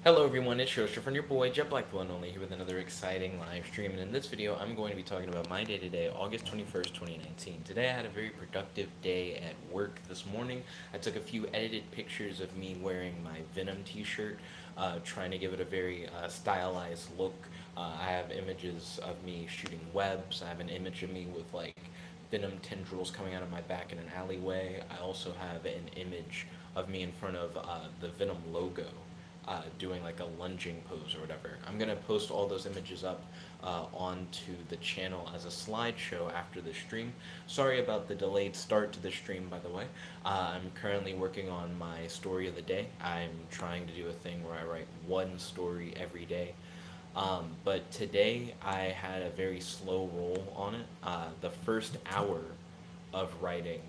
Hello everyone, it's Shosha from your boy Jet Black One Only here with another exciting live stream. And in this video, I'm going to be talking about my day today, August 21st, 2019. Today I had a very productive day at work this morning. I took a few edited pictures of me wearing my Venom t-shirt, trying to give it a very stylized look. I have images of me shooting webs. I have an image of me with like Venom tendrils coming out of my back in an alleyway. I also have an image of me in front of the Venom logo doing like a lunging pose or whatever. I'm gonna post all those images up onto the channel as a slideshow after the stream. Sorry about the delayed start to the stream, by the way. I'm currently working on my story of the day. I'm trying to do a thing where I write one story every day. But today I had a very slow roll on it. The first hour of writing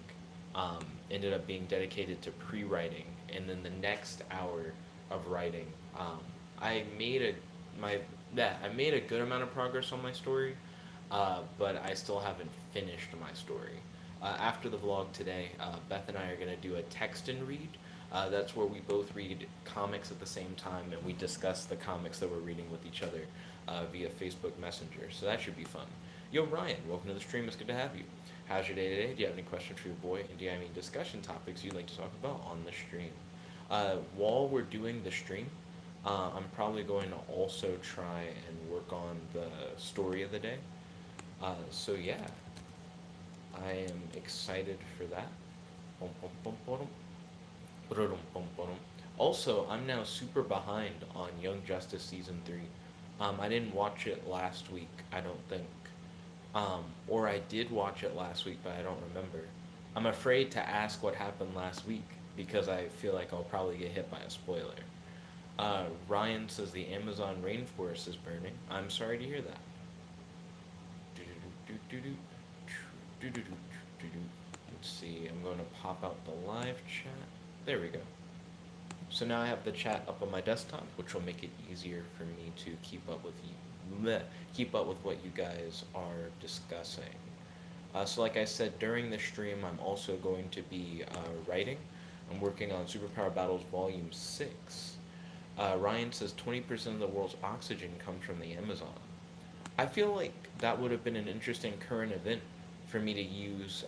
ended up being dedicated to pre-writing, and then the next hour of writing, I made a my yeah I made a good amount of progress on my story, but I still haven't finished my story. After the vlog today, Beth and I are gonna do a text and read. That's where we both read comics at the same time and we discuss the comics that we're reading with each other via Facebook Messenger. So that should be fun. Yo, Ryan, welcome to the stream. It's good to have you. How's your day today? Do you have any questions for your boy? And do you have any discussion topics you'd like to talk about on the stream? While we're doing the stream, I'm probably going to also try and work on the story of the day. So yeah, I am excited for that. Bum, bum, bum, bum, bum, bum, bum. Also, I'm now super behind on Young Justice season 3. I didn't watch it last week, I don't think. Or I did watch it last week, but I don't remember. I'm afraid to ask what happened last week because I feel like I'll probably get hit by a spoiler. Ryan says the Amazon rainforest is burning. I'm sorry to hear that. Let's see, I'm going to pop out the live chat. There we go. So now I have the chat up on my desktop, which will make it easier for me to keep up with what you guys are discussing. So like I said, during the stream, I'm also going to be writing. I'm working on Superpower Battles Volume 6. Ryan says 20% of the world's oxygen comes from the Amazon. I feel like that would have been an interesting current event for me to use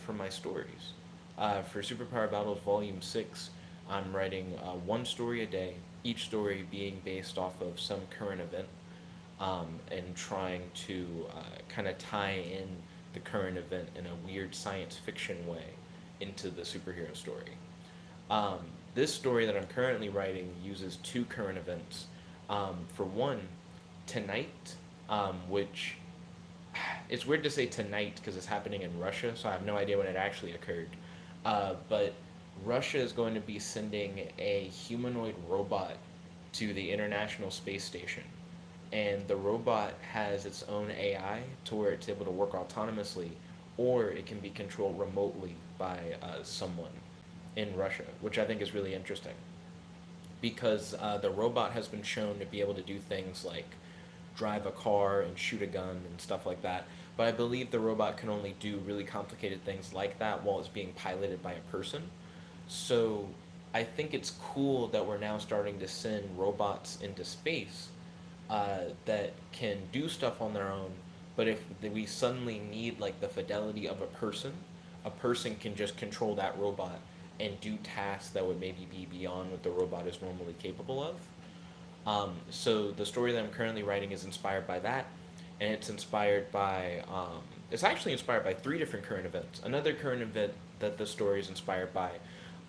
for my stories. For Superpower Battles Volume 6, I'm writing one story a day, each story being based off of some current event, and trying to kind of tie in the current event in a weird science fiction way into the superhero story. Um, this story that I'm currently writing uses two current events. For one, tonight, which it's weird to say tonight because it's happening in Russia, so I have no idea when it actually occurred. But Russia is going to be sending a humanoid robot to the International Space Station. And the robot has its own AI to where it's able to work autonomously, or it can be controlled remotely by someone in Russia, which I think is really interesting because the robot has been shown to be able to do things like drive a car and shoot a gun and stuff like that. But I believe the robot can only do really complicated things like that while it's being piloted by a person. So I think it's cool that we're now starting to send robots into space that can do stuff on their own. But if we suddenly need like the fidelity of a person can just control that robot and do tasks that would maybe be beyond what the robot is normally capable of. So the story that I'm currently writing is inspired by that, and it's inspired by it's actually inspired by three different current events. Another current event that the story is inspired by,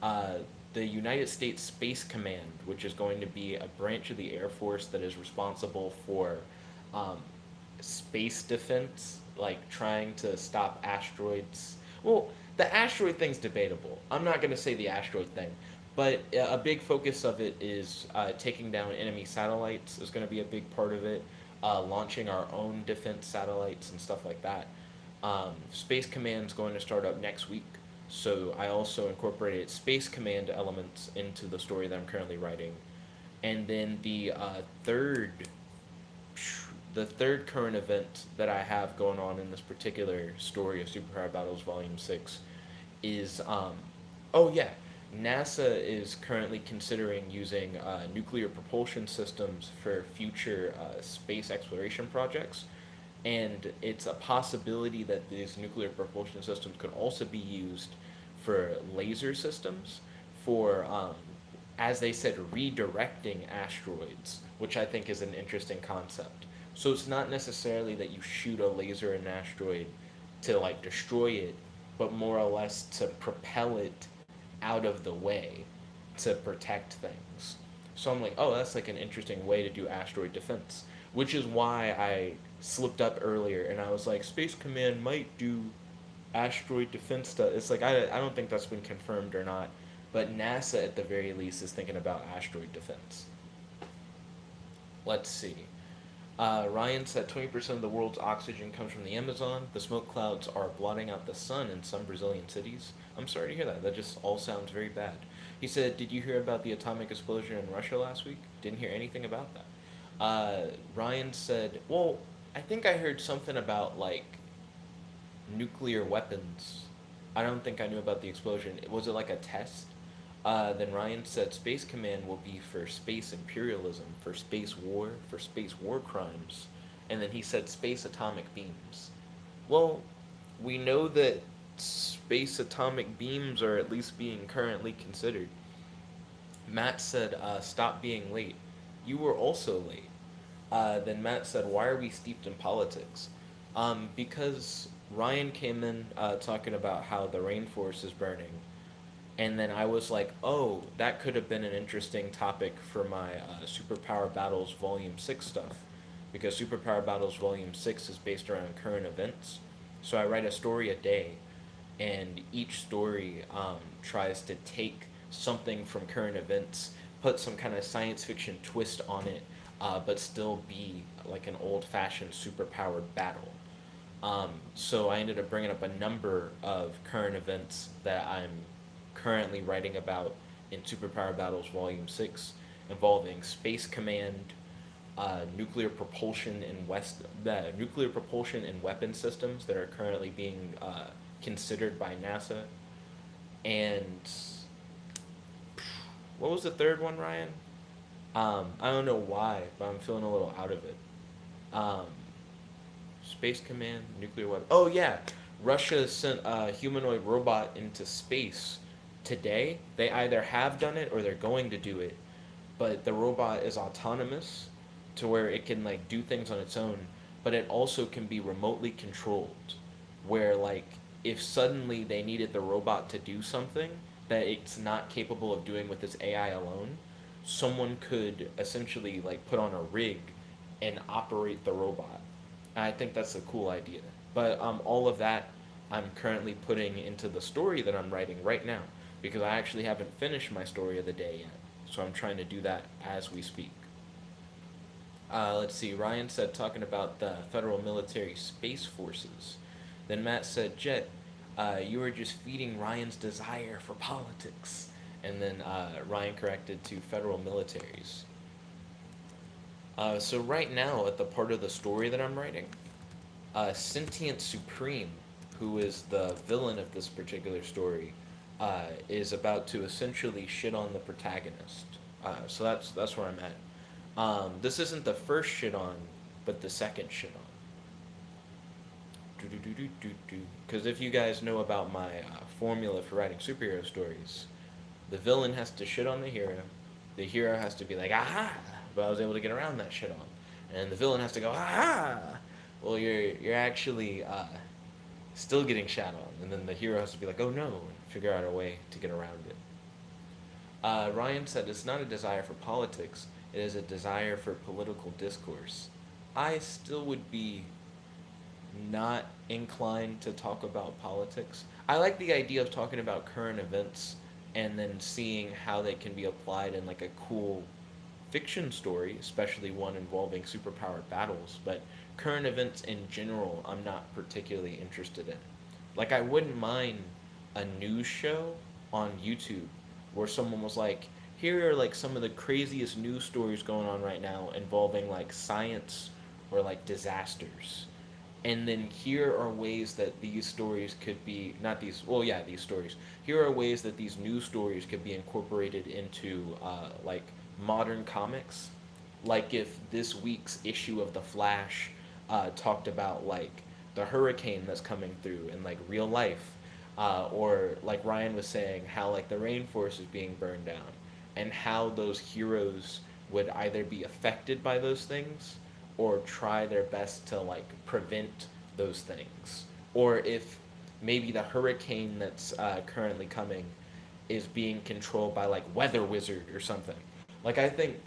uh, the United States Space Command, which is going to be a branch of the Air Force that is responsible for um, space defense, like trying to stop asteroids. Well, the asteroid thing's debatable. I'm not going to say the asteroid thing, but a big focus of it is taking down enemy satellites is going to be a big part of it. Launching our own defense satellites and stuff like that. Space Command's going to start up next week, so I also incorporated Space Command elements into the story that I'm currently writing. And then the third current event that I have going on in this particular story of Superpower Battles Volume 6 is oh yeah, NASA is currently considering using nuclear propulsion systems for future space exploration projects, and it's a possibility that these nuclear propulsion systems could also be used for laser systems for, as they said, redirecting asteroids, which I think is an interesting concept. So it's not necessarily that you shoot a laser at an asteroid to like destroy it, but more or less to propel it out of the way to protect things. So I'm like, oh, that's like an interesting way to do asteroid defense, which is why I slipped up earlier and I was like, Space Command might do asteroid defense stuff. It's like I don't think that's been confirmed or not, but NASA at the very least is thinking about asteroid defense. Let's see. Ryan said 20% of the world's oxygen comes from the Amazon. The smoke clouds are blotting out the sun in some Brazilian cities. I'm sorry to hear that. That just all sounds very bad. He said, did you hear about the atomic explosion in Russia last week? Didn't hear anything about that. Ryan said, well, I think I heard something about like nuclear weapons. I don't think I knew about the explosion. Was it like a test? Then Ryan said Space Command will be for space imperialism, for space war crimes. And then he said space atomic beams. Well, we know that space atomic beams are at least being currently considered. Matt said, stop being late. You were also late. Then Matt said, why are we steeped in politics? Because Ryan came in talking about how the rainforest is burning. And then I was like, oh, that could have been an interesting topic for my Superpower Battles Volume 6 stuff. Because Superpower Battles Volume 6 is based around current events. So I write a story a day, and each story tries to take something from current events, put some kind of science fiction twist on it, but still be like an old fashioned superpowered battle. So I ended up bringing up a number of current events that I'm currently writing about in Superpower Battles Volume 6, involving Space Command, nuclear propulsion and weapon systems that are currently being considered by NASA. And what was the third one, Ryan? I don't know why, but I'm feeling a little out of it. Um, Space Command, nuclear weapon. Oh yeah, Russia sent a humanoid robot into space today. They either have done it or they're going to do it. But the robot is autonomous to where it can like do things on its own, but it also can be remotely controlled. Where like if suddenly they needed the robot to do something that it's not capable of doing with its AI alone, someone could essentially like put on a rig and operate the robot. I think that's a cool idea. But all of that I'm currently putting into the story that I'm writing right now because I actually haven't finished my story of the day yet. So I'm trying to do that as we speak. Let's see. Ryan said talking about the federal military space forces. Then Matt said, Jet, you were just feeding Ryan's desire for politics. And then Ryan corrected to federal militaries. So right now, at the part of the story that I'm writing, Sentient Supreme, who is the villain of this particular story, is about to essentially shit on the protagonist. So that's where I'm at. This isn't the first shit on, but the second shit on. Because if you guys know about my formula for writing superhero stories, the villain has to shit on the hero has to be like, aha, but I was able to get around that shit on. And the villain has to go, aha, well, you're actually still getting shat on. And then the hero has to be like, oh no, and figure out a way to get around it. Ryan said, it's not a desire for politics, it is a desire for political discourse. I still would be not inclined to talk about politics. I like the idea of talking about current events and then seeing how they can be applied in like a cool fiction story, especially one involving superpowered battles, but current events in general I'm not particularly interested in. Like I wouldn't mind a news show on YouTube where someone was like, here are like some of the craziest news stories going on right now involving like science or like disasters. and then here are ways that these stories could be not these well yeah these stories here are ways that these new stories could be incorporated into like modern comics, like if this week's issue of the Flash talked about like the hurricane that's coming through in like real life, or like Ryan was saying how like the rainforest is being burned down, and how those heroes would either be affected by those things or try their best to like prevent those things, or if maybe the hurricane that's currently coming is being controlled by like weather wizard or something. Like I think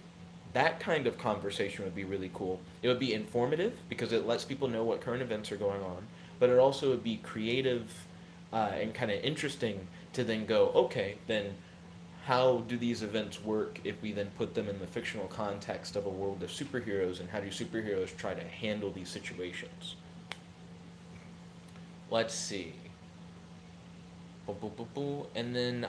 that kind of conversation would be really cool. It would be informative because it lets people know what current events are going on, but it also would be creative and kind of interesting to then go, okay, then how do these events work if we then put them in the fictional context of a world of superheroes, and how do superheroes try to handle these situations? Let's see. Boo, boo, boo, boo. And then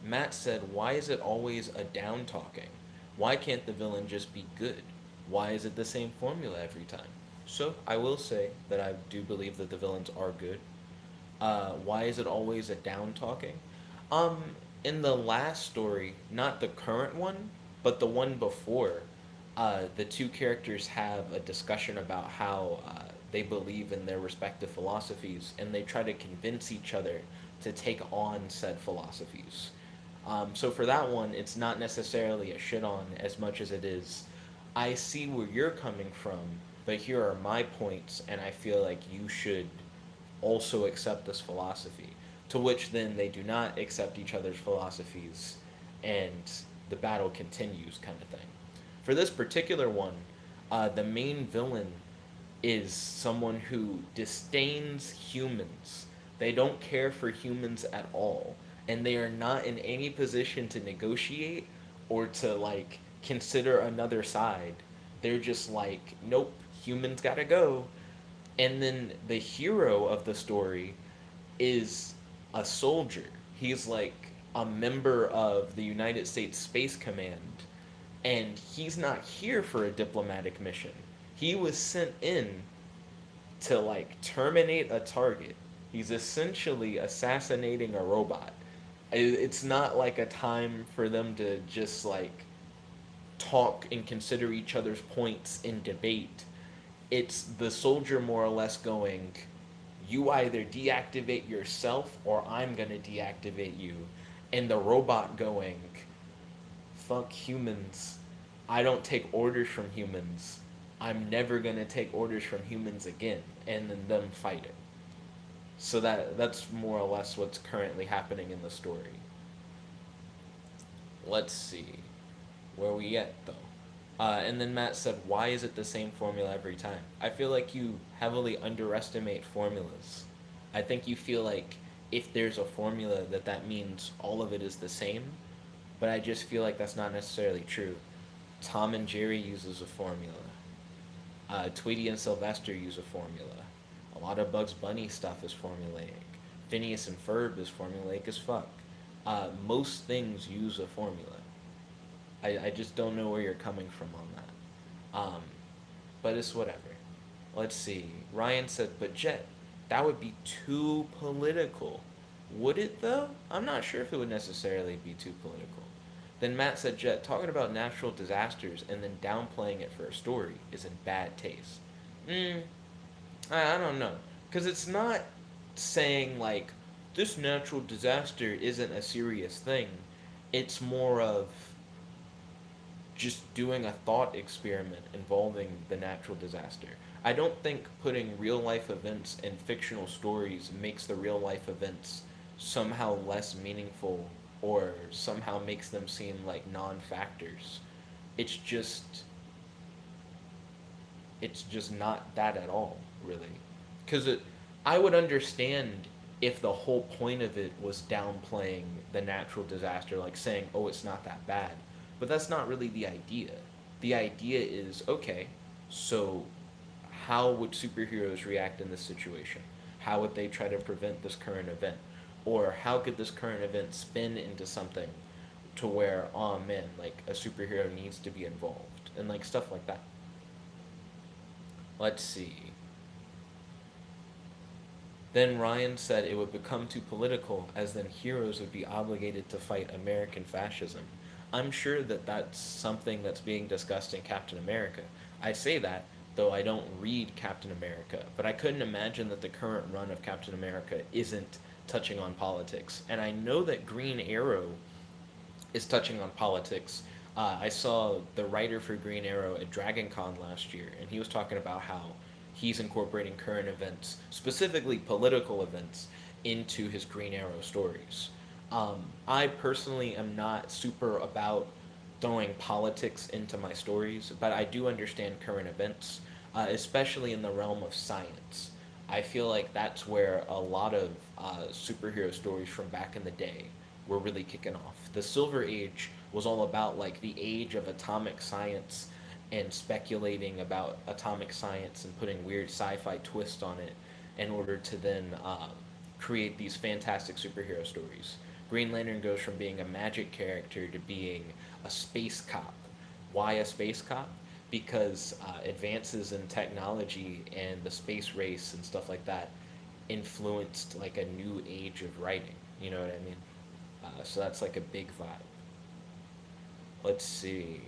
Matt said, why is it always a down talking? Why can't the villain just be good? Why is it the same formula every time? So I will say that I do believe that the villains are good. Why is it always a down talking? Um, in the last story, not the current one, but the one before, the two characters have a discussion about how they believe in their respective philosophies, and they try to convince each other to take on said philosophies. So for that one, it's not necessarily a shit on as much as it is, I see where you're coming from, but here are my points, and I feel like you should also accept this philosophy. To which then they do not accept each other's philosophies, and the battle continues, kind of thing. For this particular one, the main villain is someone who disdains humans. They don't care for humans at all, and they are not in any position to negotiate or to like consider another side. They're just like, nope, humans gotta go. And then the hero of the story is a soldier. He's like a member of the United States Space Command, and he's not here for a diplomatic mission. He was sent in to like terminate a target. He's essentially assassinating a robot. It's not like a time for them to just like talk and consider each other's points in debate. It's the soldier more or less going, you either deactivate yourself or I'm gonna deactivate you. And the robot going, fuck humans. I don't take orders from humans. I'm never gonna take orders from humans again. And then them fighting. So that's more or less what's currently happening in the story. Let's see. Where we at though? And then Matt said, why is it the same formula every time? I feel like you heavily underestimate formulas. I think you feel like if there's a formula that means all of it is the same, but I just feel like that's not necessarily true. Tom and Jerry uses a formula. Tweety and Sylvester use a formula. A lot of Bugs Bunny stuff is formulaic. Phineas and Ferb is formulaic as fuck. Most things use a formula. I just don't know where you're coming from on that. But it's whatever. Let's see. Ryan said, but Jet, that would be too political. Would it though? I'm not sure if it would necessarily be too political. Then Matt said, Jet, talking about natural disasters and then downplaying it for a story is in bad taste. I don't know. Because it's not saying, like, this natural disaster isn't a serious thing. It's more of just doing a thought experiment involving the natural disaster. I don't think putting real life events in fictional stories makes the real life events somehow less meaningful or somehow makes them seem like non-factors. It's just it's just not that at all, really. Cuz I would understand if the whole point of it was downplaying the natural disaster, like saying, "Oh, it's not that bad." But that's not really the idea. The idea is, okay, so how would superheroes react in this situation? How would they try to prevent this current event? Or how could this current event spin into something to where, oh man, like a superhero needs to be involved? And like stuff like that. Let's see. Then Ryan said it would become too political, as then heroes would be obligated to fight American fascism. I'm sure that that's something that's being discussed in Captain America. I say that, though I don't read Captain America, but I couldn't imagine that the current run of Captain America isn't touching on politics. And I know that Green Arrow is touching on politics. I saw the writer for Green Arrow at Dragon Con last year, and he was talking about how he's incorporating current events, specifically political events, into his Green Arrow stories. I personally am not super about throwing politics into my stories, but I do understand current events, especially in the realm of science. I feel like that's where a lot of superhero stories from back in the day were really kicking off. The Silver Age was all about like the age of atomic science and speculating about atomic science and putting weird sci-fi twists on it in order to then create these fantastic superhero stories. Green Lantern goes from being a magic character to being a space cop. Why a space cop? Because advances in technology and the space race and stuff like that influenced like a new age of writing. You know what I mean? So that's like a big vibe. Let's see.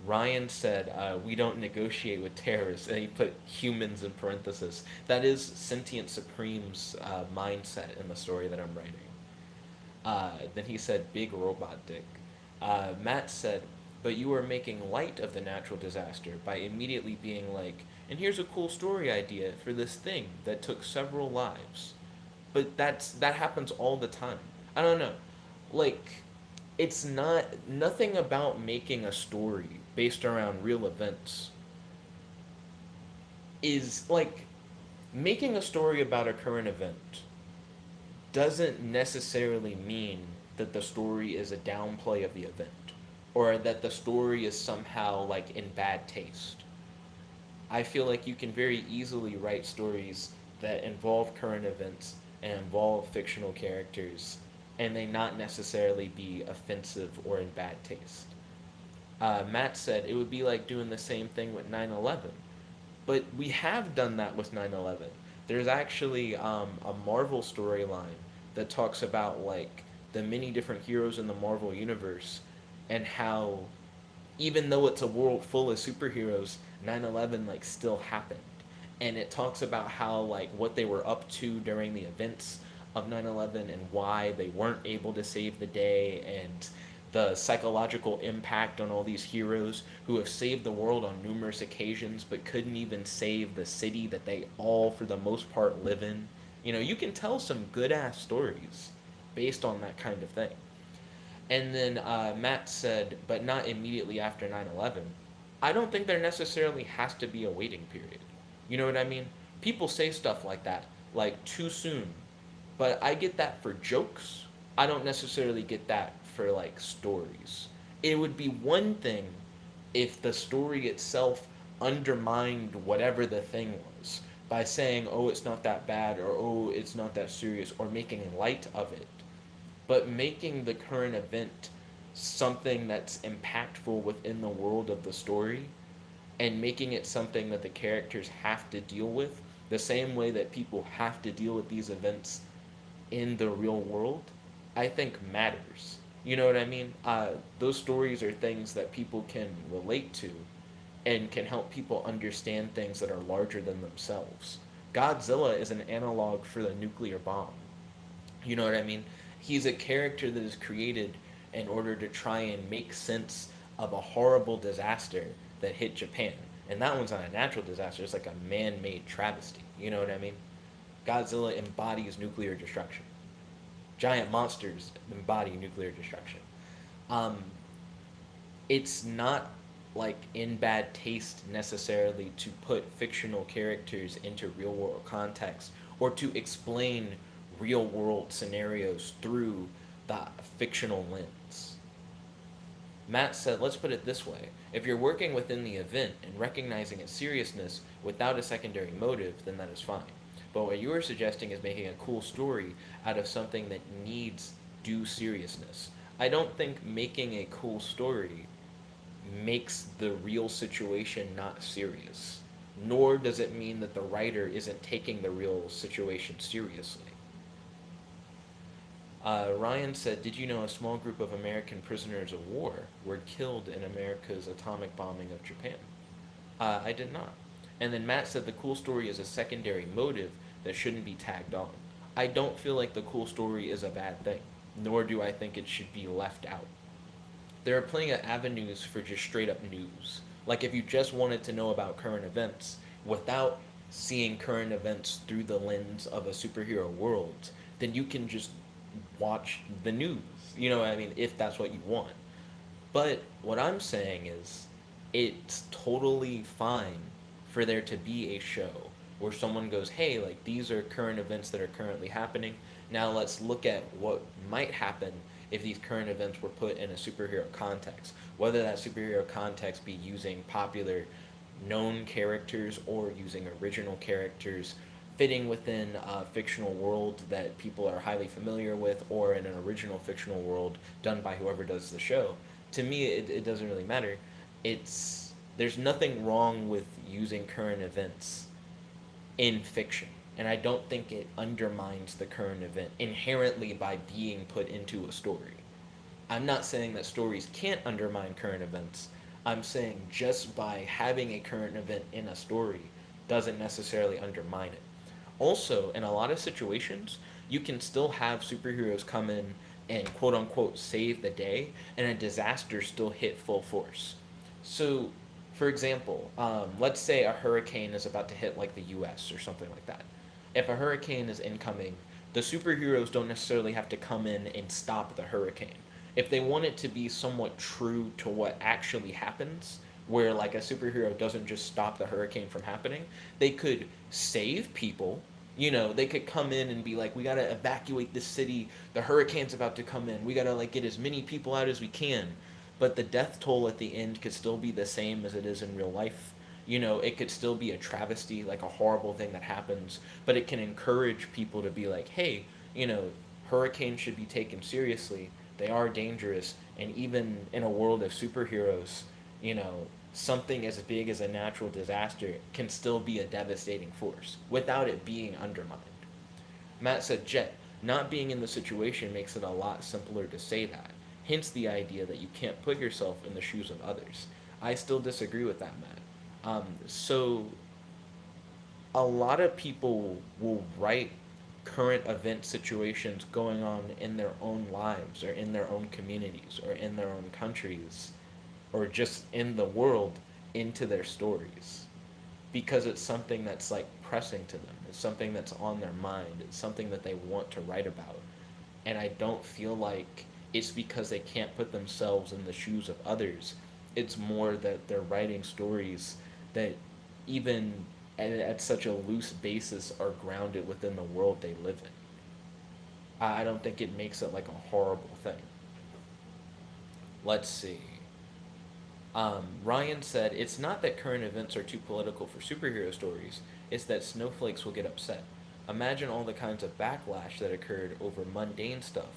Ryan said, "We don't negotiate with terrorists," and he put humans in parentheses. That is Sentient Supreme's mindset in the story that I'm writing. Then he said, "Big robot dick." Matt said, "But you are making light of the natural disaster by immediately being like, and here's a cool story idea for this thing that took several lives." But that happens all the time. I don't know. Like, it's not nothing about making a story based around real events is like making a story about a current event doesn't necessarily mean that the story is a downplay of the event or that the story is somehow like in bad taste. I feel like you can very easily write stories that involve current events and involve fictional characters and they not necessarily be offensive or in bad taste. Matt said it would be like doing the same thing with 9/11. But we have done that with 9/11. There's actually a Marvel storyline that talks about like the many different heroes in the Marvel universe and how even though it's a world full of superheroes, 9/11 like still happened. And it talks about how like what they were up to during the events of 9/11 and why they weren't able to save the day and the psychological impact on all these heroes who have saved the world on numerous occasions but couldn't even save the city that they all for the most part live in. You know, you can tell some good ass stories based on that kind of thing. And then Matt said, but not immediately after 9/11. I don't think there necessarily has to be a waiting period. You know what I mean? People say stuff like that, like too soon. But I get that for jokes. I don't necessarily get that for like stories. It would be one thing if the story itself undermined whatever the thing was by saying, oh, it's not that bad, or oh, it's not that serious, or making light of it. But making the current event something that's impactful within the world of the story and making it something that the characters have to deal with the same way that people have to deal with these events in the real world, I think matters. You know what I mean? Those stories are things that people can relate to and can help people understand things that are larger than themselves. Godzilla is an analog for the nuclear bomb. You know what I mean? He's a character that is created in order to try and make sense of a horrible disaster that hit Japan. And that one's not a natural disaster, it's like a man made travesty. You know what I mean? Godzilla embodies nuclear destruction. Giant monsters embody nuclear destruction. Um, it's not like in bad taste necessarily to put fictional characters into real world context or to explain real world scenarios through the fictional lens. Matt said, let's put it this way. If you're working within the event and recognizing its seriousness without a secondary motive, then that is fine. But what you are suggesting is making a cool story out of something that needs due seriousness. I don't think making a cool story makes the real situation not serious. nor does it mean that the writer isn't taking the real situation seriously. Ryan said, "Did you know a small group of American prisoners of war were killed in America's atomic bombing of Japan?" I did not. And then Matt said, "The cool story is a secondary motive that shouldn't be tagged on." I don't feel like the cool story is a bad thing, nor do I think it should be left out. There are plenty of avenues for just straight up news. Like if you just wanted to know about current events without seeing current events through the lens of a superhero world, then you can just watch the news. You know what I mean? If that's what you want. But what I'm saying is, it's totally fine for there to be a show where someone goes, hey, like these are current events that are currently happening. Now let's look at what might happen if these current events were put in a superhero context. Whether that superhero context be using popular known characters or using original characters fitting within a fictional world that people are highly familiar with or in an original fictional world done by whoever does the show. To me, it doesn't really matter. It's there's nothing wrong with using current events in fiction, and I don't think it undermines the current event inherently by being put into a story. I'm not saying that stories can't undermine current events. I'm saying just by having a current event in a story doesn't necessarily undermine it. Also, in a lot of situations, you can still have superheroes come in and quote unquote save the day, and a disaster still hit full force. So, for example, let's say a hurricane is about to hit like the US or something like that. If a hurricane is incoming, the superheroes don't necessarily have to come in and stop the hurricane. If they want it to be somewhat true to what actually happens, where like a superhero doesn't just stop the hurricane from happening, they could save people. You know, they could come in and be like, we gotta evacuate this city, the hurricane's about to come in, we gotta like get as many people out as we can. But the death toll at the end could still be the same as it is in real life. You know, it could still be a travesty, like a horrible thing that happens, but it can encourage people to be like, hey, you know, hurricanes should be taken seriously. They are dangerous, and even in a world of superheroes, you know, something as big as a natural disaster can still be a devastating force without it being undermined. Matt said, Jet, not being in the situation makes it a lot simpler to say that. Hence the idea that you can't put yourself in the shoes of others. I still disagree with that, Matt. So a lot of people will write current event situations going on in their own lives or in their own communities or in their own countries or just in the world into their stories because it's something that's like pressing to them. It's something that's on their mind. It's something that they want to write about. And I don't feel like it's because they can't put themselves in the shoes of others. It's more that they're writing stories that even at such a loose basis are grounded within the world they live in. I don't think it makes it like a horrible thing. Let's see. Ryan said, it's not that current events are too political for superhero stories, it's that snowflakes will get upset. Imagine all the kinds of backlash that occurred over mundane stuff,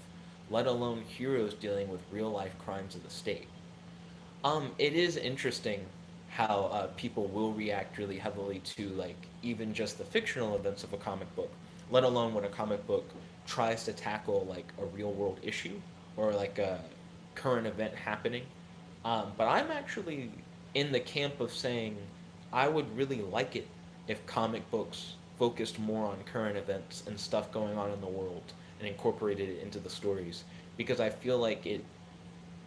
let alone heroes dealing with real life crimes of the state. It is interesting how people will react really heavily to like even just the fictional events of a comic book, let alone when a comic book tries to tackle like a real world issue or like a current event happening. But I'm actually in the camp of saying I would really like it if comic books focused more on current events and stuff going on in the world and incorporated it into the stories because I feel like it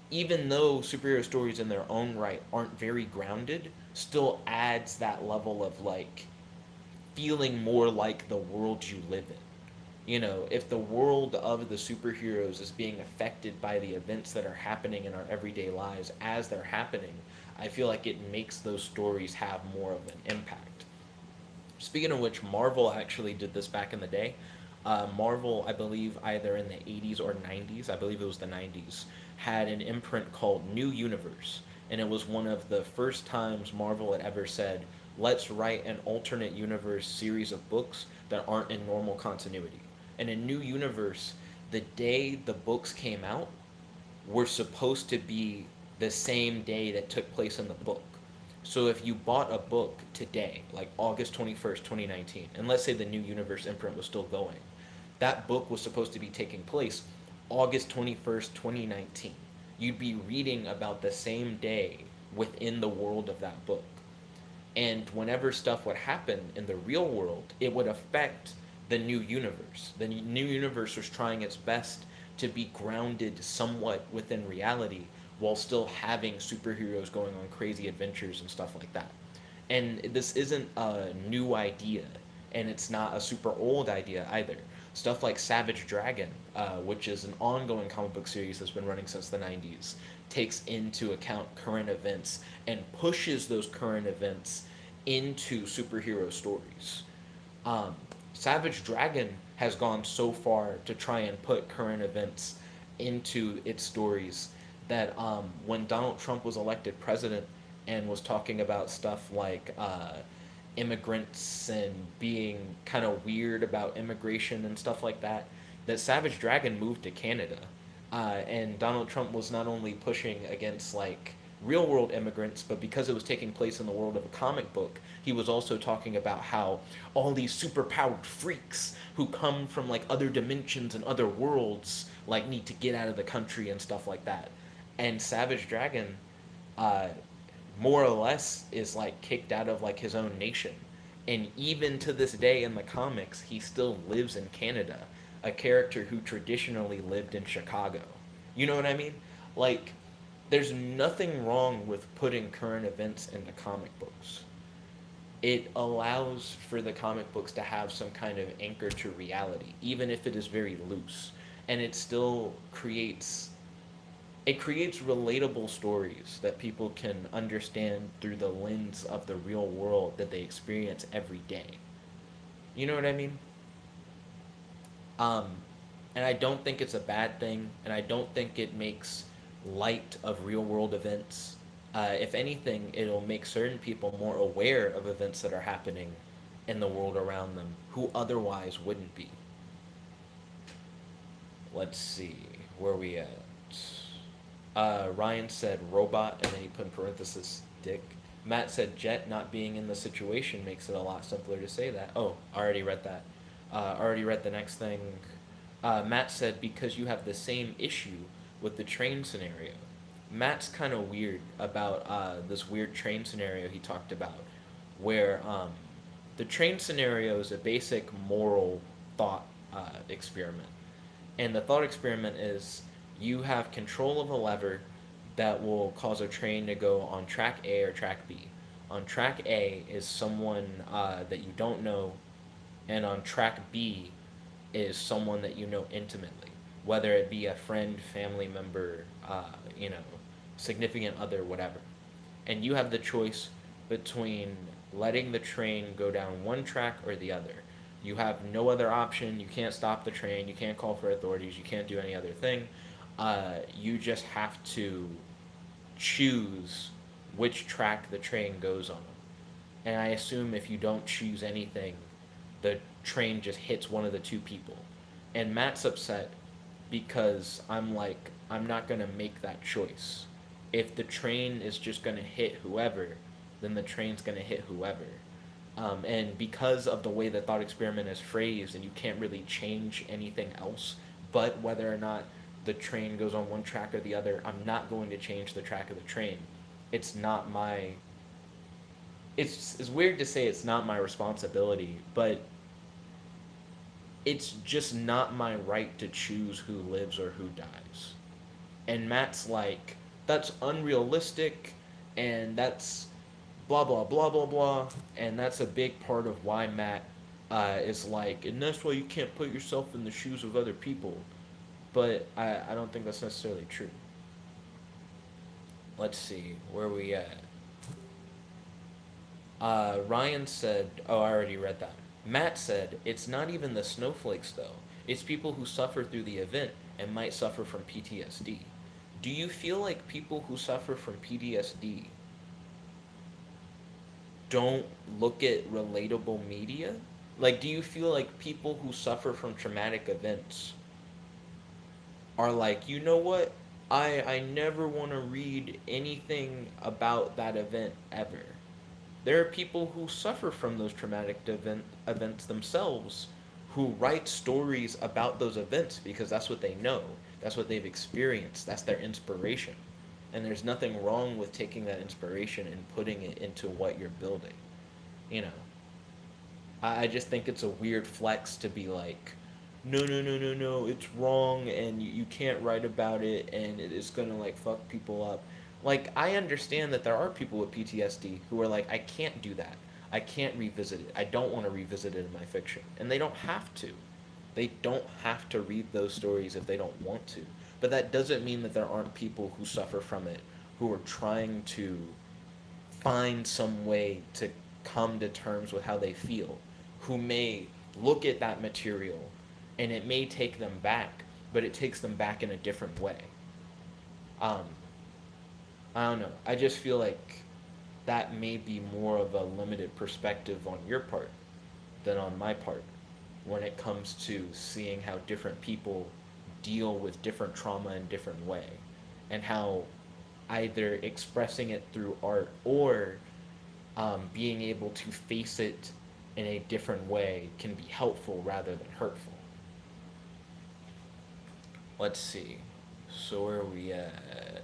even though superhero stories in their own right aren't very grounded, still adds that level of like feeling more like the world you live in. You know, if the world of the superheroes is being affected by the events that are happening in our everyday lives as they're happening, I feel like it makes those stories have more of an impact. Speaking of which, Marvel actually did this back in the day. Marvel, I believe, either in the 80s or 90s, I believe it was the 90s, had an imprint called New Universe. And it was one of the first times Marvel had ever said, let's write an alternate universe series of books that aren't in normal continuity. And in New Universe, the day the books came out were supposed to be the same day that took place in the book. So if you bought a book today, like August 21st, 2019, and let's say the New Universe imprint was still going, that book was supposed to be taking place August 21st, 2019. You'd be reading about the same day within the world of that book. And whenever stuff would happen in the real world, it would affect the new universe. The new universe was trying its best to be grounded somewhat within reality while still having superheroes going on crazy adventures and stuff like that. And this isn't a new idea, and it's not a super old idea either. Stuff like Savage Dragon, which is an ongoing comic book series that's been running since the 90s, takes into account current events and pushes those current events into superhero stories. Um, Savage Dragon has gone so far to try and put current events into its stories that when Donald Trump was elected president and was talking about stuff like immigrants and being kind of weird about immigration and stuff like that, that Savage Dragon moved to Canada. And Donald Trump was not only pushing against like real world immigrants, but because it was taking place in the world of a comic book, he was also talking about how all these superpowered freaks who come from like other dimensions and other worlds like need to get out of the country and stuff like that. And Savage Dragon, uh, more or less, is like kicked out of like his own nation. And even to this day in the comics, he still lives in Canada, a character who traditionally lived in Chicago. You know what I mean? Like, there's nothing wrong with putting current events into comic books. It allows for the comic books to have some kind of anchor to reality, even if it is very loose. And it still creates relatable stories that people can understand through the lens of the real world that they experience every day. You know what I mean? Um, and I don't think it's a bad thing, and I don't think it makes light of real world events. If anything, it'll make certain people more aware of events that are happening in the world around them who otherwise wouldn't be. Let's see, where are we at? Ryan said robot, and then he put in parenthesis dick. Matt said Jet not being in the situation makes it a lot simpler to say that. Oh, I already read that. Already read the next thing. Matt said because you have the same issue with the train scenario. Matt's kind of weird about this weird train scenario he talked about, where the train scenario is a basic moral thought experiment. And the thought experiment is you have control of a lever that will cause a train to go on track A or track B. On track A is someone that you don't know, and on track B is someone that you know intimately, whether it be a friend, family member, you know, significant other, whatever. And you have the choice between letting the train go down one track or the other. You have no other option. You can't stop the train. You can't call for authorities. You can't do any other thing. You just have to choose which track the train goes on. And I assume if you don't choose anything, the train just hits one of the two people. And Matt's upset because I'm like, I'm not going to make that choice. If the train is just going to hit whoever, then the train's going to hit whoever. And because of the way the thought experiment is phrased, and you can't really change anything else but whether or not the train goes on one track or the other, I'm not going to change the track of the train. It's not my. It's weird to say it's not my responsibility, but it's just not my right to choose who lives or who dies. And Matt's like, that's unrealistic, and that's blah blah blah blah blah, and that's a big part of why Matt is like, and that's why you can't put yourself in the shoes of other people. But I don't think that's necessarily true. Let's see, where are we at? Ryan said, oh, I already read that. Matt said, it's not even the snowflakes though. It's people who suffer through the event and might suffer from PTSD. Do you feel like people who suffer from PTSD don't look at relatable media? Like, do you feel like people who suffer from traumatic events are like, you know what? I never want to read anything about that event ever. There are people who suffer from those traumatic events themselves who write stories about those events because that's what they know. That's what they've experienced. That's their inspiration. And there's nothing wrong with taking that inspiration and putting it into what you're building. You know, I just think it's a weird flex to be like, no, no, no, no, no, it's wrong and you can't write about it and it is gonna like fuck people up. Like, I understand that there are people with PTSD who are like, I can't do that. I can't revisit it. I don't want to revisit it in my fiction. And they don't have to. They don't have to read those stories if they don't want to. But that doesn't mean that there aren't people who suffer from it who are trying to find some way to come to terms with how they feel, who may look at that material and it may take them back, but it takes them back in a different way. Um, I don't know. I just feel like that may be more of a limited perspective on your part than on my part when it comes to seeing how different people deal with different trauma in different way and how either expressing it through art or being able to face it in a different way can be helpful rather than hurtful. Let's see. So where are we at?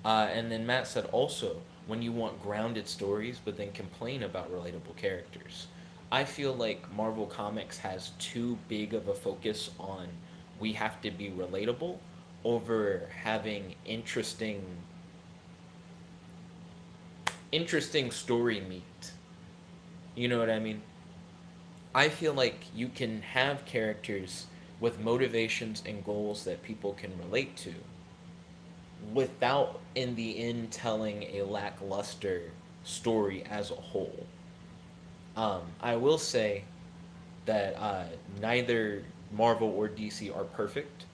And then Matt said also, when you want grounded stories but then complain about relatable characters. I feel like Marvel Comics has too big of a focus on we have to be relatable over having interesting story meat. You know what I mean? I feel like you can have characters with motivations and goals that people can relate to without, in the end, telling a lackluster story as a whole. I will say that neither Marvel or DC are perfect.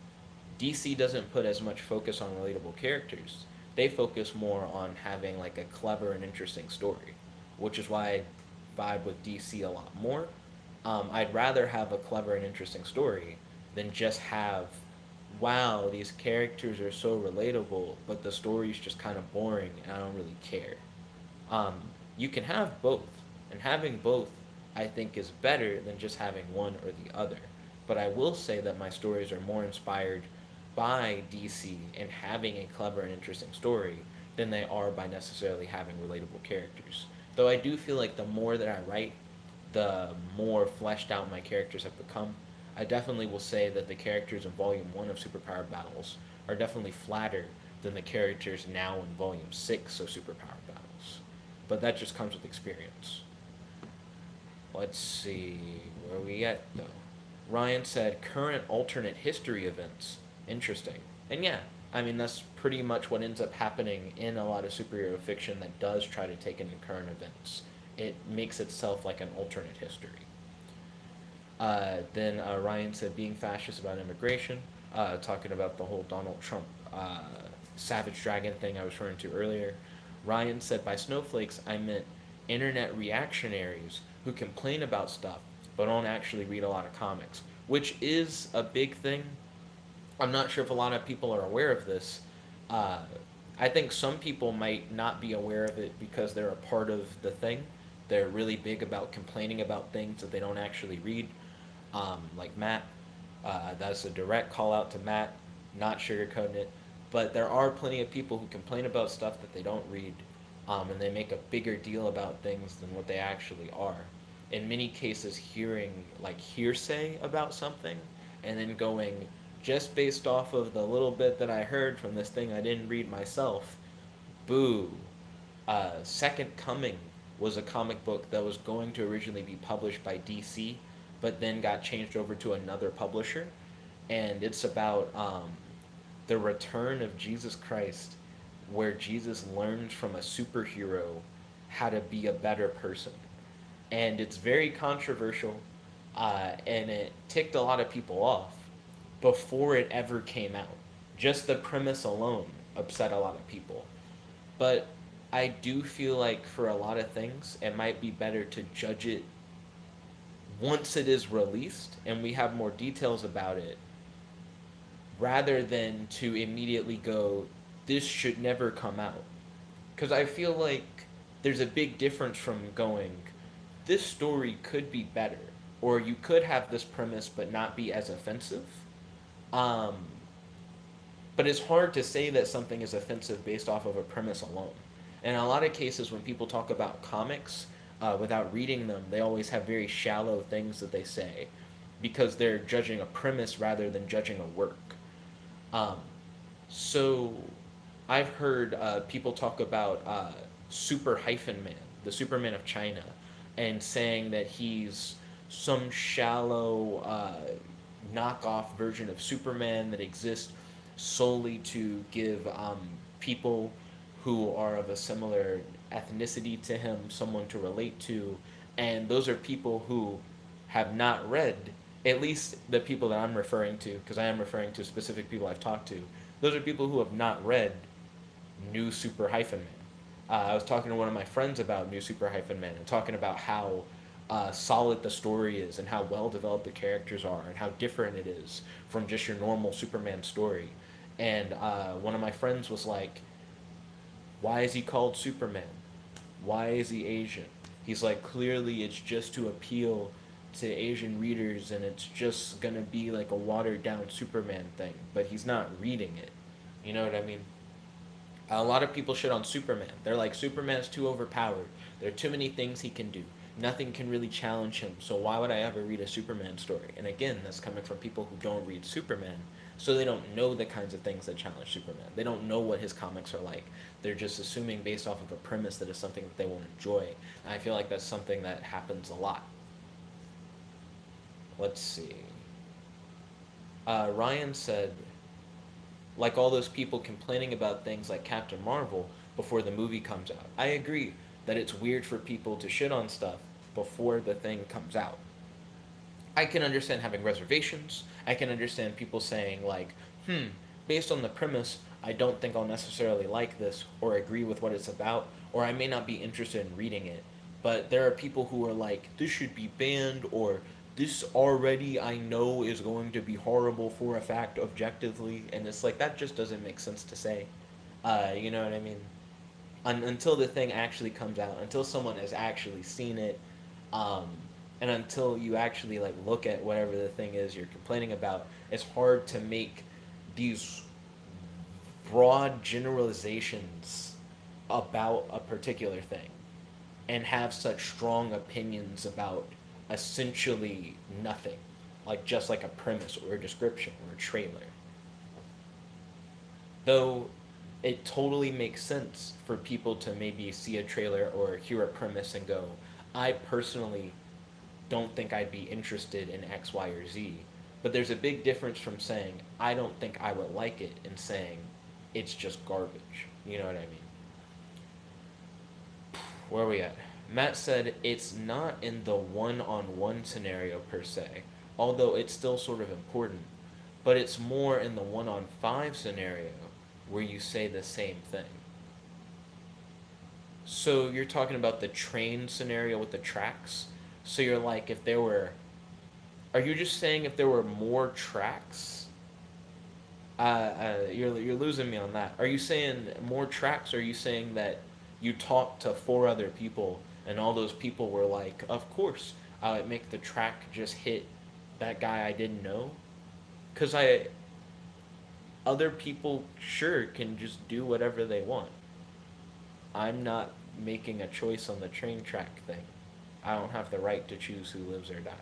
DC doesn't put as much focus on relatable characters. They focus more on having like a clever and interesting story, which is why I vibe with DC a lot more. I'd rather have a clever and interesting story than just have, wow, these characters are so relatable, but the story's just kind of boring and I don't really care. Um, you can have both, and having both, I think, is better than just having one or the other. But I will say that my stories are more inspired by DC and having a clever and interesting story than they are by necessarily having relatable characters. Though I do feel like the more that I write, the more fleshed out my characters have become. I definitely will say that the characters in Volume 1 of Superpower Battles are definitely flatter than the characters now in Volume 6 of Superpower Battles. But that just comes with experience. Let's see, where are we at though? Ryan said current alternate history events. Interesting. And yeah, I mean, that's pretty much what ends up happening in a lot of superhero fiction that does try to take into current events. It makes itself like an alternate history. Then Ryan said being fascist about immigration, talking about the whole Donald Trump Savage Dragon thing I was referring to earlier. Ryan said by snowflakes, I meant internet reactionaries who complain about stuff but don't actually read a lot of comics, which is a big thing. I'm not sure if a lot of people are aware of this. Uh, I think some people might not be aware of it because they're a part of the thing. They're really big about complaining about things that they don't actually read, like Matt. That's a direct call out to Matt, not sugarcoating it. But there are plenty of people who complain about stuff that they don't read, and they make a bigger deal about things than what they actually are. In many cases, hearing like hearsay about something and then going, just based off of the little bit that I heard from this thing I didn't read myself, boo. Second Coming was a comic book that was going to originally be published by DC, but then got changed over to another publisher. And it's about the return of Jesus Christ, where Jesus learns from a superhero how to be a better person. And it's very controversial, and it ticked a lot of people off before it ever came out. Just the premise alone upset a lot of people. But I do feel like for a lot of things, it might be better to judge it once it is released and we have more details about it rather than to immediately go, this should never come out. Because I feel like there's a big difference from going, this story could be better, or you could have this premise but not be as offensive. Um, but it's hard to say that something is offensive based off of a premise alone. And in a lot of cases, when people talk about comics without reading them, they always have very shallow things that they say because they're judging a premise rather than judging a work. Um, so I've heard people talk about Super Hyphen Man, the Superman of China, and saying that he's some shallow knockoff version of Superman that exists solely to give people who are of a similar ethnicity to him someone to relate to. And those are people who have not read, at least the people that I'm referring to, because I am referring to specific people I've talked to, those are people who have not read New Super Hyphen Man. I was talking to one of my friends about New Super Hyphen Man and talking about how solid the story is and how well developed the characters are and how different it is from just your normal Superman story. And one of my friends was like, why is he called Superman? Why is he Asian? He's like, clearly it's just to appeal to Asian readers and it's just gonna be like a watered down Superman thing, but he's not reading it. You know what I mean? A lot of people shit on Superman. They're like, Superman's too overpowered. There are too many things he can do. Nothing can really challenge him. So why would I ever read a Superman story? And again, that's coming from people who don't read Superman. So they don't know the kinds of things that challenge Superman. They don't know what his comics are like. They're just assuming based off of a premise that is something that they won't enjoy. And I feel like that's something that happens a lot. Let's see. Ryan said, like all those people complaining about things like Captain Marvel before the movie comes out. I agree that it's weird for people to shit on stuff before the thing comes out. I can understand having reservations. I can understand people saying, like, based on the premise, I don't think I'll necessarily like this or agree with what it's about, or I may not be interested in reading it. But there are people who are like, this should be banned, or this already I know is going to be horrible for a fact objectively, and it's like, that just doesn't make sense to say. You know what I mean? Until the thing actually comes out, until someone has actually seen it, um, and until you actually like look at whatever the thing is you're complaining about, it's hard to make these broad generalizations about a particular thing and have such strong opinions about essentially nothing, like just like a premise or a description or a trailer. Though it totally makes sense for people to maybe see a trailer or hear a premise and go, I personally don't think I'd be interested in X, Y, or Z. But there's a big difference from saying, I don't think I would like it, and saying, it's just garbage. You know what I mean? Where are we at? Matt said it's not in the one on one scenario per se, although it's still sort of important, but it's more in the one on five scenario where you say the same thing. So you're talking about the train scenario with the tracks. So you're like, if there were, are you just saying if there were more tracks? You're losing me on that. Are you saying more tracks? Or are you saying that you talked to four other people and all those people were like, of course, I would make the track just hit that guy I didn't know? Because other people sure can just do whatever they want. I'm not making a choice on the train track thing. I don't have the right to choose who lives or dies.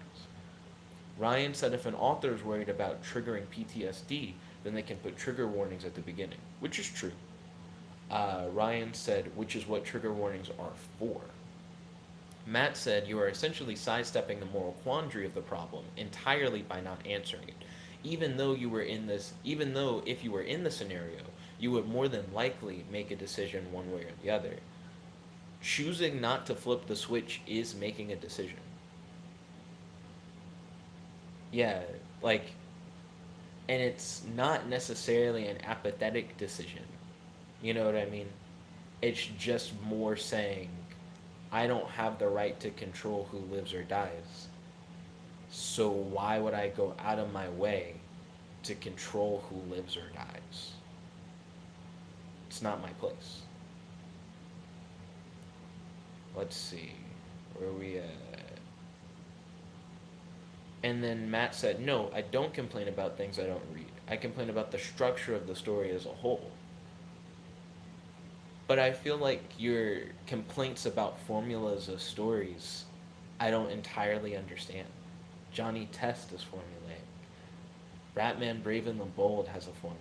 Ryan said if an author is worried about triggering PTSD, then they can put trigger warnings at the beginning, which is true. Ryan said, which is what trigger warnings are for. Matt said, you are essentially sidestepping the moral quandary of the problem entirely by not answering it. Even though if you were in the scenario, you would more than likely make a decision one way or the other. Choosing not to flip the switch is making a decision. Yeah, like, and it's not necessarily an apathetic decision. You know what I mean? It's just more saying, I don't have the right to control who lives or dies. So why would I go out of my way to control who lives or dies. It's not my place. Let's see. Where are we at? And then Matt said, no, I don't complain about things I don't read. I complain about the structure of the story as a whole. But I feel like your complaints about formulas of stories, I don't entirely understand. Johnny Test is formulaic. Batman Brave and the Bold has a formula.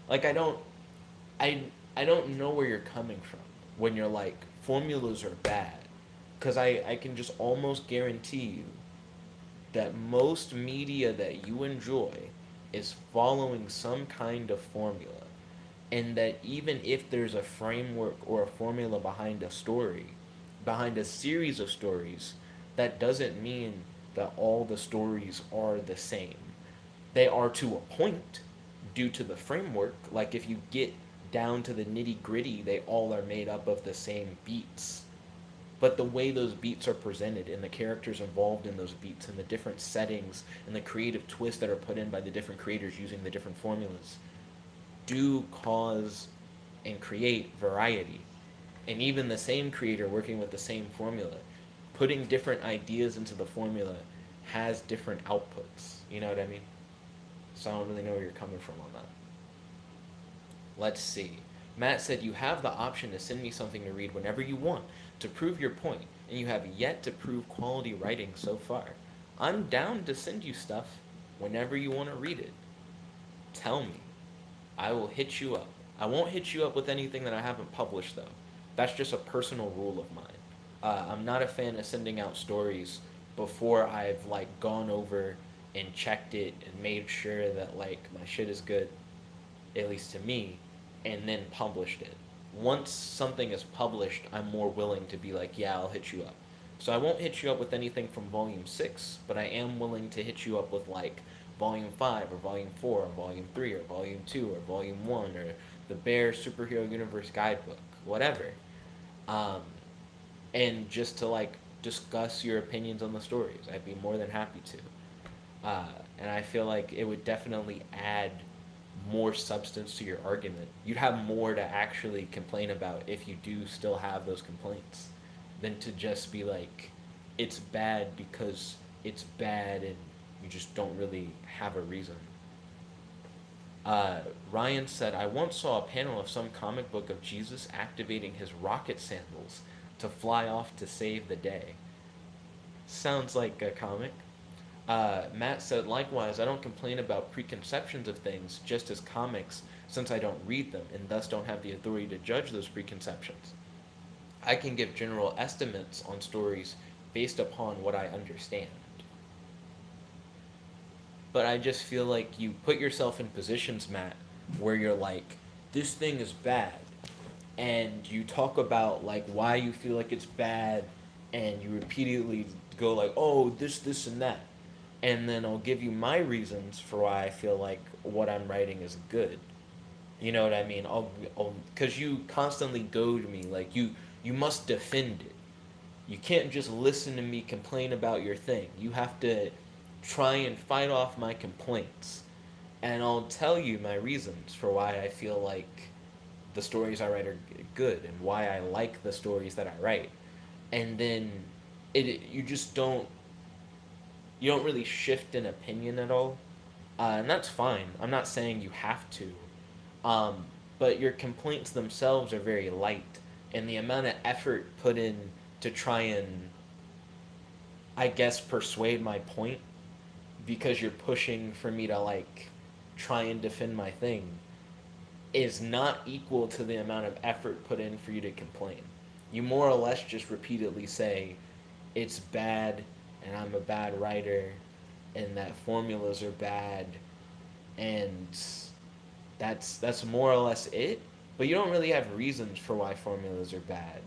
Like I I don't know where you're coming from when you're like formulas are bad. Cause I can just almost guarantee you that most media that you enjoy is following some kind of formula. And that even if there's a framework or a formula behind a story, behind a series of stories, that doesn't mean that all the stories are the same. They are to a point due to the framework. Like if you get down to the nitty gritty, they all are made up of the same beats. But the way those beats are presented and the characters involved in those beats and the different settings and the creative twists that are put in by the different creators using the different formulas do cause and create variety. And even the same creator working with the same formula, putting different ideas into the formula has different outputs. You know what I mean? So I don't really know where you're coming from on that. Let's see. Matt said you have the option to send me something to read whenever you want to prove your point, and you have yet to prove quality writing so far. I'm down to send you stuff whenever you want to read it. Tell me. I will hit you up. I won't hit you up with anything that I haven't published, though. That's just a personal rule of mine. I'm not a fan of sending out stories before I've like gone over and checked it and made sure that like my shit is good, at least to me, and then published it. Once something is published, I'm more willing to be like, yeah, I'll hit you up. So I won't hit you up with anything from volume 6, but I am willing to hit you up with like volume 5 or volume 4 or volume 3 or volume 2 or volume 1 or the Bear Superhero Universe Guidebook, whatever. Um, and just to like discuss your opinions on the stories. I'd be more than happy to. And I feel like it would definitely add more substance to your argument. You'd have more to actually complain about if you do still have those complaints than to just be like, it's bad because it's bad and you just don't really have a reason. Ryan said, I once saw a panel of some comic book of Jesus activating his rocket sandals to fly off to save the day. Sounds like a comic. Matt said, likewise, I don't complain about preconceptions of things just as comics, since I don't read them and thus don't have the authority to judge those preconceptions. I can give general estimates on stories based upon what I understand. But I just feel like you put yourself in positions, Matt, where you're like, this thing is bad. And you talk about like why you feel like it's bad and you repeatedly go like, oh, this and that. And then I'll give you my reasons for why I feel like what I'm writing is good. You know what I mean? Because you constantly goad me like you must defend it. You can't just listen to me complain about your thing. You have to try and fight off my complaints. And I'll tell you my reasons for why I feel like the stories I write are good and why I like the stories that I write. And then you just don't really shift an opinion at all. And that's fine. I'm not saying you have to. But your complaints themselves are very light. And the amount of effort put in to try and, I guess, persuade my point because you're pushing for me to, like, try and defend my thing is not equal to the amount of effort put in for you to complain. You more or less just repeatedly say, it's bad and I'm a bad writer and that formulas are bad and that's more or less it. But you don't really have reasons for why formulas are bad.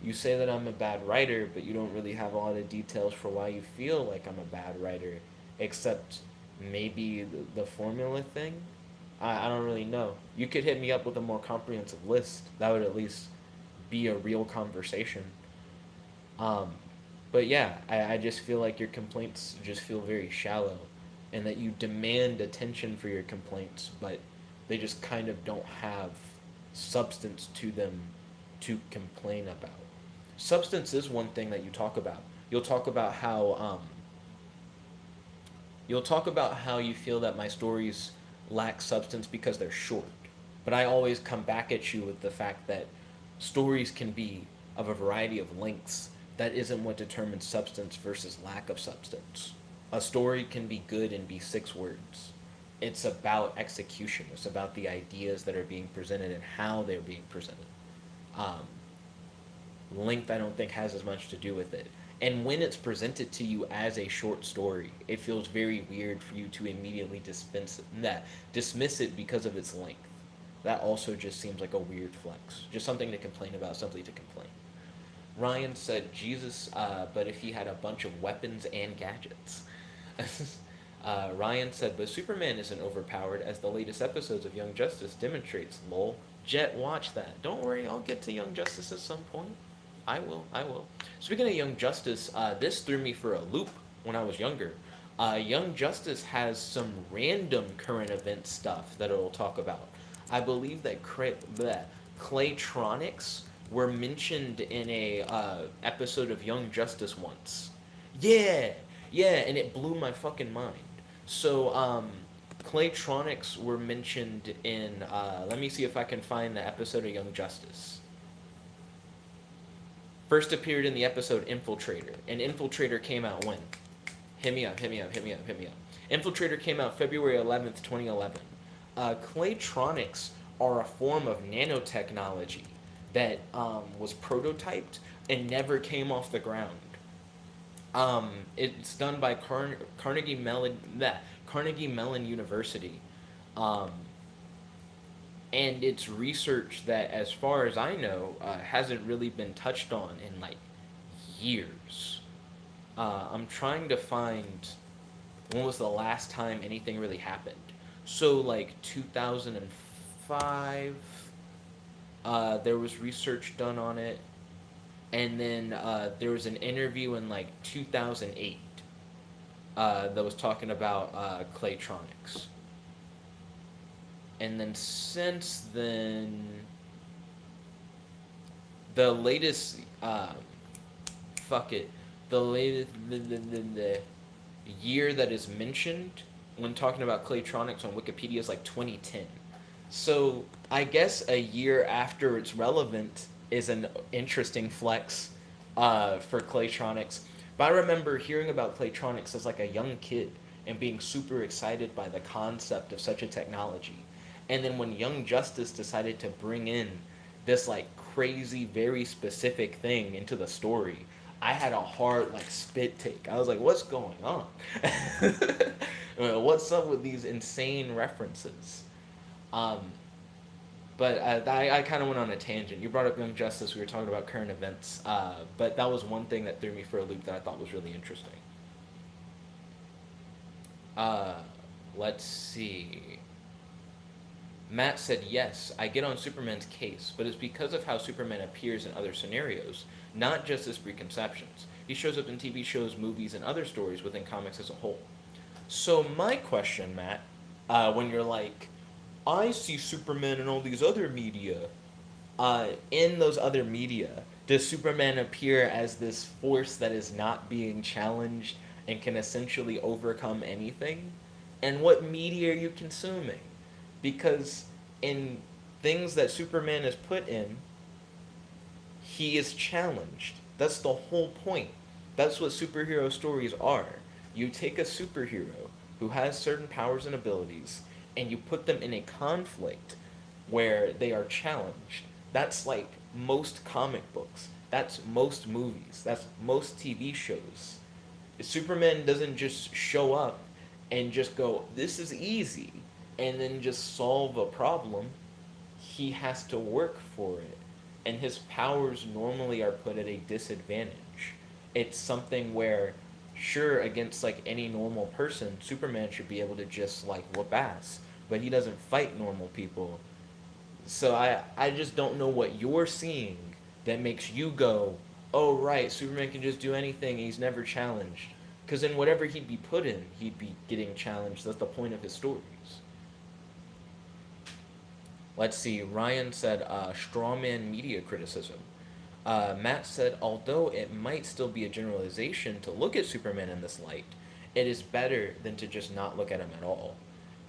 You say that I'm a bad writer, but you don't really have a lot of details for why you feel like I'm a bad writer, except maybe the formula thing. I don't really know. You could hit me up with a more comprehensive list. That would at least be a real conversation. Um, but yeah, I just feel like your complaints just feel very shallow. and that you demand attention for your complaints, but they just kind of don't have substance to them to complain about. Substance is one thing that you talk about. You'll talk about how you feel that my stories lack substance because they're short. But I always come back at you with the fact that stories can be of a variety of lengths. That isn't what determines substance versus lack of substance. A story can be good and be 6 words. It's about execution. It's about the ideas that are being presented and how they're being presented. Um, Length, I don't think, has as much to do with it. And when it's presented to you as a short story, it feels very weird for you to immediately dismiss it because of its length. That also just seems like a weird flex. Just something to complain about, simply to complain. Ryan said Jesus, but if he had a bunch of weapons and gadgets. Ryan said, but Superman isn't overpowered, as the latest episodes of Young Justice demonstrates. Lol. Jet, watch that. Don't worry, I'll get to Young Justice at some point. I will. Speaking of Young Justice, this threw me for a loop when I was younger. Young Justice has some random current event stuff that it'll talk about. I believe that Claytronics were mentioned in a episode of Young Justice once. Yeah, and it blew my fucking mind. So, Claytronics were mentioned in. Let me see if I can find the episode of Young Justice. First appeared in the episode Infiltrator, and Infiltrator came out when? Hit me up. Infiltrator came out February 11th, 2011. Claytronics are a form of nanotechnology that was prototyped and never came off the ground. It's done by Carnegie Mellon University. And it's research that, as far as I know, hasn't really been touched on in like years. I'm trying to find when was the last time anything really happened. So like 2005, there was research done on it, and then there was an interview in like 2008 that was talking about Claytronics. And then since then, the latest, the year that is mentioned when talking about Claytronics on Wikipedia is like 2010. So I guess a year after it's relevant is an interesting flex for Claytronics. But I remember hearing about Claytronics as like a young kid and being super excited by the concept of such a technology. And then when Young Justice decided to bring in this like crazy, very specific thing into the story, I had a hard like spit take. I was like, what's going on? What's up with these insane references? But I kind of went on a tangent. You brought up Young Justice. We were talking about current events. But that was one thing that threw me for a loop that I thought was really interesting. Let's see. Matt said, yes, I get on Superman's case, but it's because of how Superman appears in other scenarios, not just his preconceptions. He shows up in TV shows, movies, and other stories within comics as a whole. So my question, Matt, when you're like, I see Superman in all these other media, in those other media, does Superman appear as this force that is not being challenged and can essentially overcome anything? And what media are you consuming? Because in things that Superman is put in, he is challenged. That's the whole point. That's what superhero stories are. You take a superhero who has certain powers and abilities, and you put them in a conflict where they are challenged. That's like most comic books. That's most movies. That's most TV shows. Superman doesn't just show up and just go, this is easy, and then just solve a problem. He has to work for it. And his powers normally are put at a disadvantage. It's something where, sure, against like any normal person, Superman should be able to just like whoop ass. But he doesn't fight normal people. So I just don't know what you're seeing that makes you go, oh right, Superman can just do anything, he's never challenged. Because in whatever he'd be put in, he'd be getting challenged. That's the point of his stories. Let's see. Ryan said, strawman media criticism. Matt said, although it might still be a generalization to look at Superman in this light, it is better than to just not look at him at all.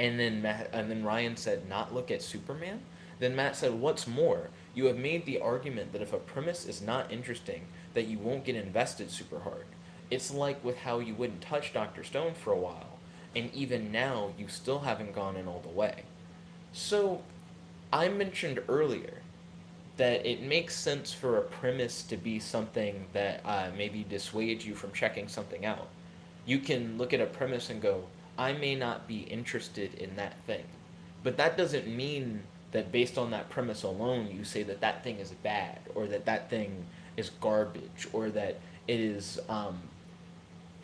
And then Ryan said, not look at Superman? Then Matt said, what's more, you have made the argument that if a premise is not interesting, that you won't get invested super hard. It's like with how you wouldn't touch Dr. Stone for a while, and even now you still haven't gone in all the way. So, I mentioned earlier that it makes sense for a premise to be something that maybe dissuades you from checking something out. You can look at a premise and go, I may not be interested in that thing. But that doesn't mean that based on that premise alone, you say that that thing is bad, or that that thing is garbage, or that it is,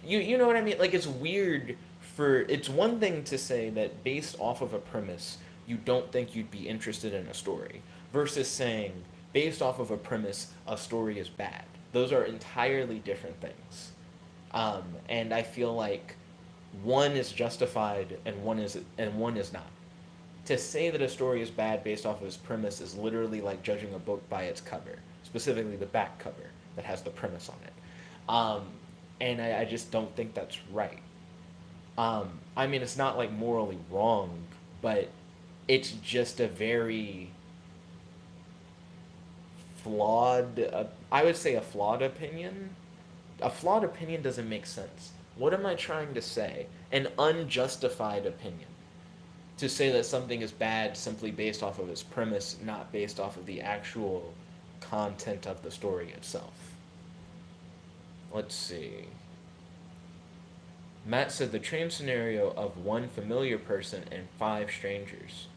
you know what I mean? Like, it's weird it's one thing to say that based off of a premise, you don't think you'd be interested in a story, versus saying, based off of a premise, a story is bad. Those are entirely different things. And I feel like one is justified and one is not. To say that a story is bad based off of its premise is literally like judging a book by its cover, specifically the back cover that has the premise on it. And I just don't think that's right. I mean, it's not like morally wrong, but it's just a very flawed, I would say a flawed opinion. A flawed opinion doesn't make sense. What am I trying to say? An unjustified opinion. To say that something is bad simply based off of its premise, not based off of the actual content of the story itself. Let's see. Matt said the train scenario of one familiar person and 5 strangers.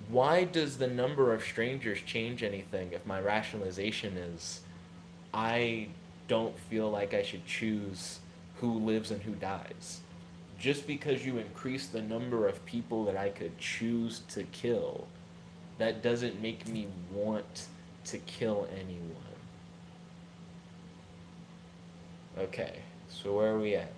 Why does the number of strangers change anything if my rationalization is I don't feel like I should choose who lives and who dies? Just because you increase the number of people that I could choose to kill, that doesn't make me want to kill anyone. Okay, so where are we at?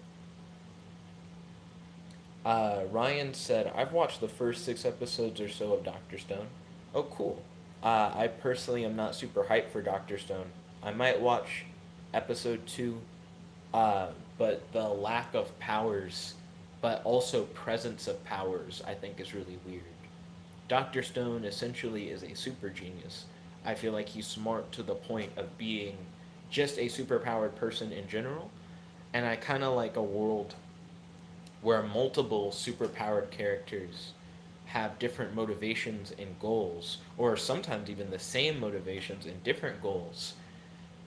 Ryan said, I've watched the first 6 episodes or so of Dr. Stone. Oh, cool. I personally am not super hyped for Dr. Stone. I might watch episode 2, but the lack of powers, but also presence of powers, I think is really weird. Dr. Stone essentially is a super genius. I feel like he's smart to the point of being just a superpowered person in general, and I kind of like a world where multiple superpowered characters have different motivations and goals, or sometimes even the same motivations and different goals.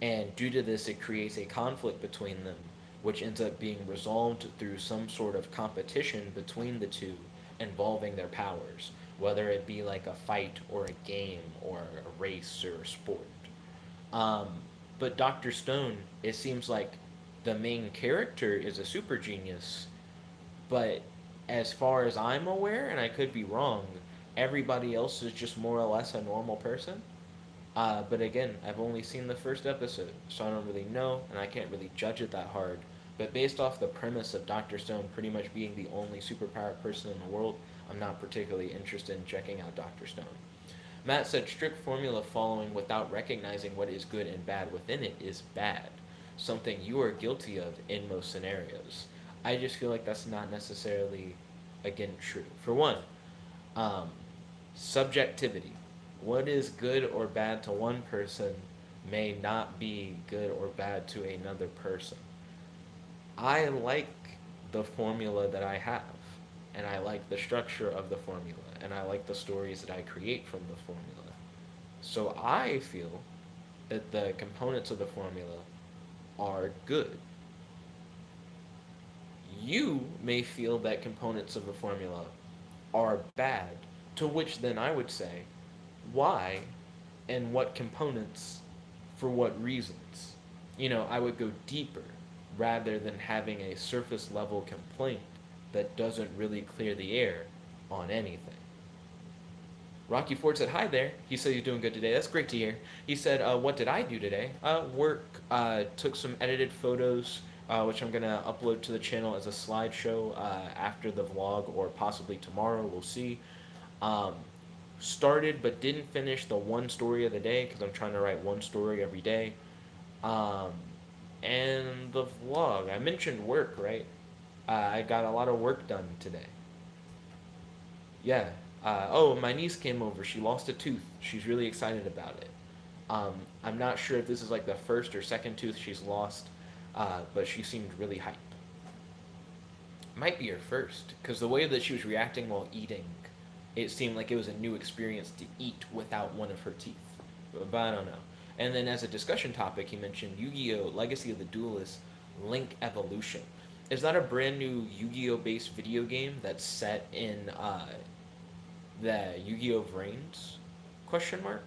And due to this, it creates a conflict between them, which ends up being resolved through some sort of competition between the two involving their powers, whether it be like a fight or a game or a race or a sport. But Dr. Stone, it seems like the main character is a super genius, but as far as I'm aware, and I could be wrong, everybody else is just more or less a normal person. But again, I've only seen the first episode, so I don't really know, and I can't really judge it that hard. But based off the premise of Dr. Stone pretty much being the only superpowered person in the world, I'm not particularly interested in checking out Dr. Stone. Matt said strict formula following without recognizing what is good and bad within it is bad, something you are guilty of in most scenarios. I just feel like that's not necessarily, again, true. For one, subjectivity. What is good or bad to one person may not be good or bad to another person. I like the formula that I have, and I like the structure of the formula, and I like the stories that I create from the formula. So I feel that the components of the formula are good. You may feel that components of the formula are bad, to which then I would say, why and what components for what reasons? I would go deeper rather than having a surface level complaint that doesn't really clear the air on anything. Rocky Ford said, hi there. He said he's doing good today. That's great to hear. He said, what did I do today? Work, took some edited photos, which I'm gonna upload to the channel as a slideshow after the vlog or possibly tomorrow. We'll see. Um, Started but didn't finish the one story of the day because I'm trying to write one story every day. Um, and the vlog. I mentioned work, right? I got a lot of work done today. Yeah. Oh, my niece came over. She lost a tooth. She's really excited about it. I'm not sure if this is like the first or second tooth she's lost, but she seemed really hype. Might be her first, because the way that she was reacting while eating, it seemed like it was a new experience to eat without one of her teeth. But I don't know. And then as a discussion topic, he mentioned Yu-Gi-Oh! Legacy of the Duelist Link Evolution. Is that a brand new Yu-Gi-Oh! Based video game that's set in the Yu-Gi-Oh! Vrains? Question mark.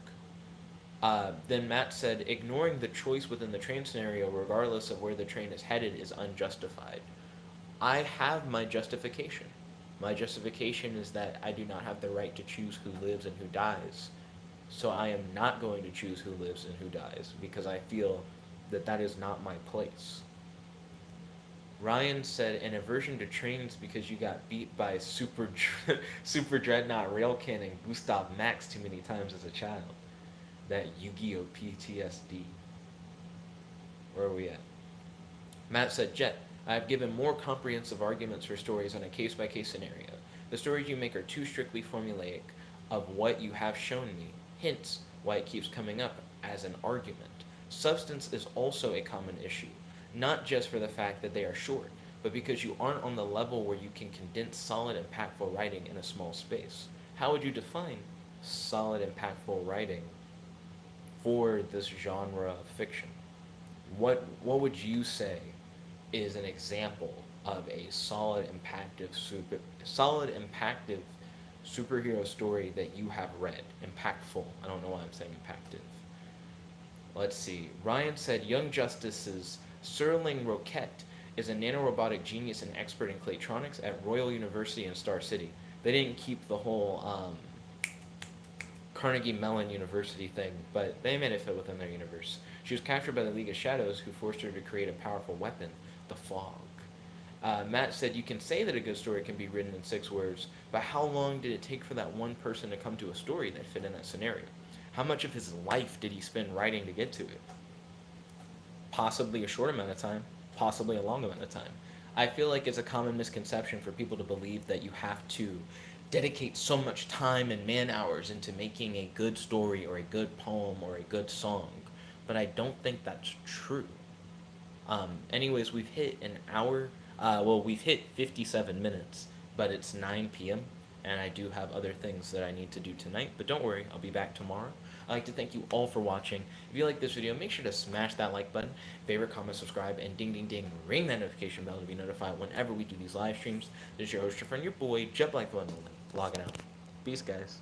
Then Matt said, ignoring the choice within the train scenario, regardless of where the train is headed, is unjustified. I have my justification. My justification is that I do not have the right to choose who lives and who dies. So I am not going to choose who lives and who dies because I feel that that is not my place. Ryan said an aversion to trains because you got beat by Super Dreadnought rail cannon Gustav Max too many times as a child. That Yu-Gi-Oh PTSD. Where are we at? Matt said, Jet, I have given more comprehensive arguments for stories on a case-by-case scenario. The stories you make are too strictly formulaic of what you have shown me, hence why it keeps coming up as an argument. Substance is also a common issue, not just for the fact that they are short, but because you aren't on the level where you can condense solid, impactful writing in a small space. How would you define solid, impactful writing for this genre of fiction? What would you say is an example of a solid impactive superhero story that you have read? Impactful. I don't know why I'm saying impactive. Let's see. Ryan said Young Justice's Serling Roquette is a nanorobotic genius and expert in claytronics at Royal University in Star City. They didn't keep the whole Carnegie Mellon University thing, but they made it fit within their universe. She was captured by the League of Shadows, who forced her to create a powerful weapon, the fog. Matt said, you can say that a good story can be written in 6 words, but how long did it take for that one person to come to a story that fit in that scenario? How much of his life did he spend writing to get to it? Possibly a short amount of time, possibly a long amount of time. I feel like it's a common misconception for people to believe that you have to dedicate so much time and man hours into making a good story or a good poem or a good song, but I don't think that's true. Anyways, we've hit an hour. We've hit 57 minutes, but it's 9 p.m. and I do have other things that I need to do tonight. But don't worry, I'll be back tomorrow. I'd like to thank you all for watching. If you like this video, make sure to smash that like button, favorite, comment, subscribe, and ding, ding, ding, ring that notification bell to be notified whenever we do these live streams. This is your host, your friend, your boy, jetblackrlsh, logging out. Peace, guys.